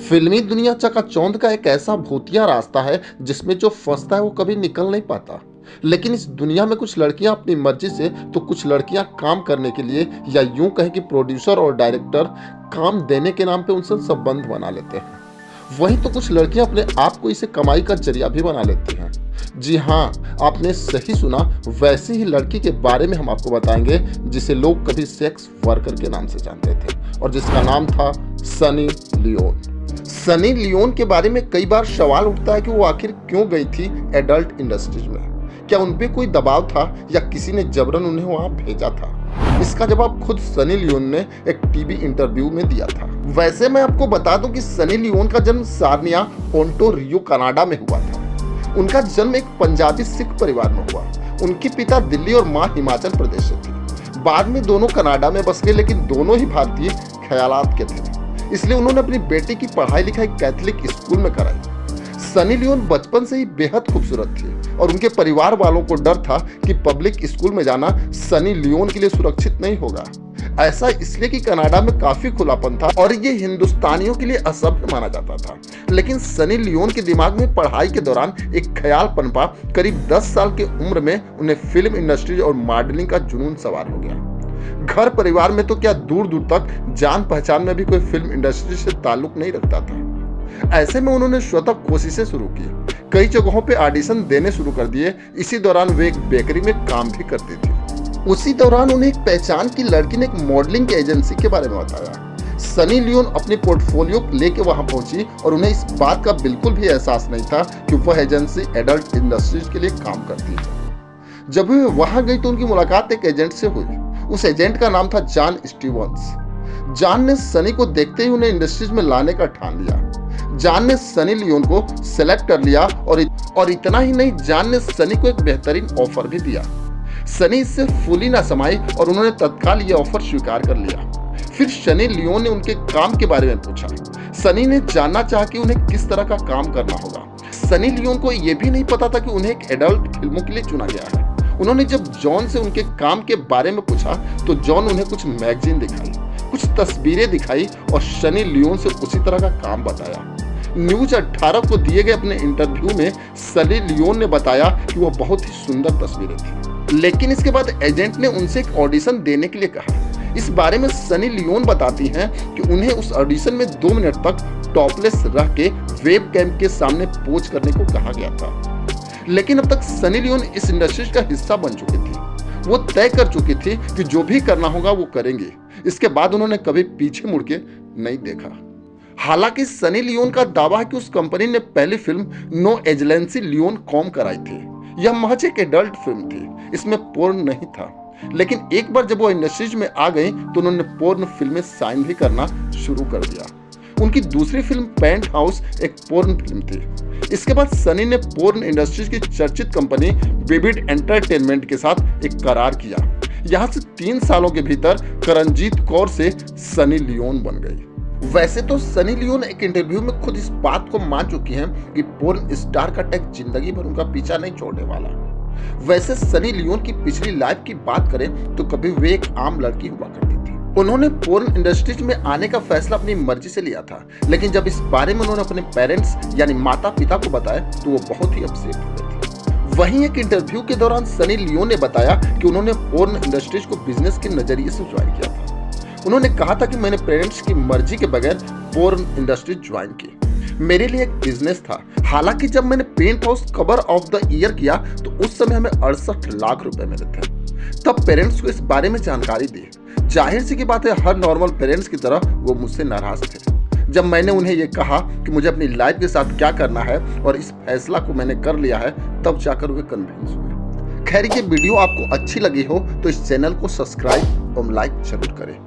फिल्मी दुनिया चकाचौंध का एक ऐसा भूतिया रास्ता है जिसमें जो फंसता है वो कभी निकल नहीं पाता। लेकिन इस दुनिया में कुछ लड़कियां अपनी मर्जी से तो कुछ लड़कियां काम करने के लिए या यूं कहें कि प्रोड्यूसर और डायरेक्टर काम देने के नाम पे उनसे संबंध बना लेते हैं। वहीं तो कुछ लड़कियां अपने आप को इसे कमाई का जरिया भी बना लेती हैं। जी हाँ, आपने सही सुना, वैसी ही लड़की के बारे में हम आपको बताएंगे जिसे लोग कभी सेक्स वर्कर के नाम से जानते थे और जिसका नाम था सनी लियोन। सनी लियोन के बारे में कई बार सवाल उठता है कि वो आखिर क्यों गई थी एडल्ट इंडस्ट्रीज में। क्या उन पे कोई दबाव था या किसी ने जबरन उन्हें वहां भेजा था? इसका जवाब खुद सनी लियोन ने एक टीवी इंटरव्यू में दिया था। वैसे मैं आपको बता दूं कि सनी लियोन का जन्म सार्निया, ओंटारियो, कनाडा में हुआ था। उनका जन्म एक पंजाबी सिख परिवार में हुआ। उनके पिता दिल्ली और मां हिमाचल प्रदेश से थी। बाद में दोनों कनाडा में बस गए, लेकिन दोनों ही भारतीय ख्यालात के थे, इसलिए उन्होंने अपनी बेटी की पढ़ाई लिखाई कैथोलिक स्कूल में कराई। सनी लियोन बचपन से ही बेहद खूबसूरत थी और उनके परिवार वालों को डर था कि पब्लिक स्कूल में जाना सनी लियोन के लिए सुरक्षित नहीं होगा। ऐसा इसलिए कि कनाडा में काफी खुलापन था और ये हिंदुस्तानियों के लिए असभ्य माना जाता था। लेकिन सनी लियोन के दिमाग में पढ़ाई के दौरान एक ख्याल पनपा। करीब 10 साल की उम्र में उन्हें फिल्म इंडस्ट्री और मॉडलिंग का जुनून सवार हो गया। घर परिवार में तो क्या, दूर दूर तक जान पहचान में भी कोई फिल्म इंडस्ट्री से ताल्लुक नहीं रखता था। ऐसे में उन्होंने स्वतः कोशिशें शुरू की, कई जगहों पे ऑडिशन देने शुरू कर दिए। इसी दौरान वे एक बेकरी में काम भी करती थी। उसी दौरान उन्हें एक पहचान की लड़की ने एक मॉडलिंग एजेंसी के बारे में बताया। सनी लियोन अपनी पोर्टफोलियो लेके वहां पहुंची और उन्हें इस बात का बिल्कुल भी एहसास नहीं था कि वह एजेंसी एडल्ट इंडस्ट्रीज के लिए काम करती है। जब वे वहां गई तो उनकी मुलाकात एक एजेंट से हुई। उस एजेंट का नाम था जॉन स्टीवंस। जॉन ने सनी को देखते ही उन्हें इंडस्ट्रीज में लाने का ठान लिया। जॉन ने सनी लियोन को सेलेक्ट कर लिया और इतना ही नहीं, जॉन ने सनी को एक बेहतरीन ऑफर भी दिया। सनी इससे फूली ना समाई और उन्होंने तत्काल ये ऑफर स्वीकार कर लिया। फिर सनी लियोन ने उनके काम के बारे में पूछा। सनी ने जानना चाहा कि उन्हें किस तरह का काम करना होगा। सनी लियोन को यह भी नहीं पता था कि उन्हें एक एडल्ट फिल्मों के लिए चुना गया है। उन्होंने जब जॉन से उनके काम के बारे में पूछा तो जॉन उन्हें कुछ मैगजीन दिखाई, कुछ तस्वीरें दिखाई और सनी लियोन से उसी तरह का काम बताया। न्यूज 18 को दिए गए अपने इंटरव्यू में सनी लियोन ने बताया कि वह बहुत ही सुंदर तस्वीरें थी। लेकिन इसके बाद एजेंट ने उनसे एक ऑडिशन देने के लिए कहा। इस बारे में सनी लियोन बताती हैं कि उन्हें उस ऑडिशन में 2 मिनट तक टॉपलेस रह के वेब कैम के सामने पोज करने को कहा गया था। लेकिन अब तक सनी लियोन इस इंडस्ट्री का हिस्सा बन चुकी थी। वो तय कर चुकी थी कि जो भी करना होगा वो करेंगे। इसके बाद उन्होंने कभी पीछे मुड़ के नहीं देखा। हालांकि सनी लियोन का दावा है कि उस कंपनी ने पहली फिल्म नो एजेंसी लियोन कॉम कराई थी। यह महज एक एडल्ट फिल्म थी, इसमें पोर्न नहीं था। लेकिन एक बार जब वो इंडस्ट्रीज में आ गई तो उन्होंने पोर्न फिल्में साइन भी करना शुरू कर दिया। उनकी दूसरी फिल्म पेंट हाउस एक पोर्न फिल्म थी। इसके बाद सनी ने पोर्न इंडस्ट्रीज की चर्चित कंपनी विविड एंटरटेनमेंट के साथ एक करार किया। यहाँ से 3 सालों के भीतर करणजीत कौर से सनी लियोन बन गई। वैसे तो सनी लियोन एक इंटरव्यू में खुद इस बात को मान चुकी हैं कि पोर्न स्टार का टैग जिंदगी भर उनका पीछा नहीं छोड़ने वाला। वैसे सनी लियोन की पिछली लाइफ की बात करें तो कभी वे एक आम लड़की हुआ करती थी। उन्होंने पोर्न इंडस्ट्रीज में आने का फैसला अपनी मर्जी से लिया था, लेकिन जब इस बारे में उन्होंने अपने पेरेंट्स यानी माता पिता को बताया तो वो बहुत ही अपसेट हुए थे। वहीं एक इंटरव्यू के दौरान सनी लियोन ने बताया कि उन्होंने पोर्न इंडस्ट्रीज को बिजनेस के नजरिए से ज्वाइन किया था। उन्होंने कहा था कि मैंने पेरेंट्स की मर्जी के बगैर पोर्न इंडस्ट्री ज्वाइन की। मेरे लिए एक बिजनेस था। हालांकि जब मैंने paint house cover of the year किया तो उस समय हमें 68 लाख रुपए मिले थे। तब पेरेंट्स को इस बारे में जानकारी दी। जाहिर सी की बात है, हर नॉर्मल पेरेंट्स की तरह वो मुझसे नाराज थे। जब मैंने उन्हें ये कहा कि मुझे अपनी लाइफ के साथ क्या करना है और इस फैसला को मैंने कर लिया है, तब जाकर वे कन्विंस हुए। खैर, ये वीडियो आपको अच्छी लगी हो तो इस चैनल को सब्सक्राइब और लाइक जरूर करें।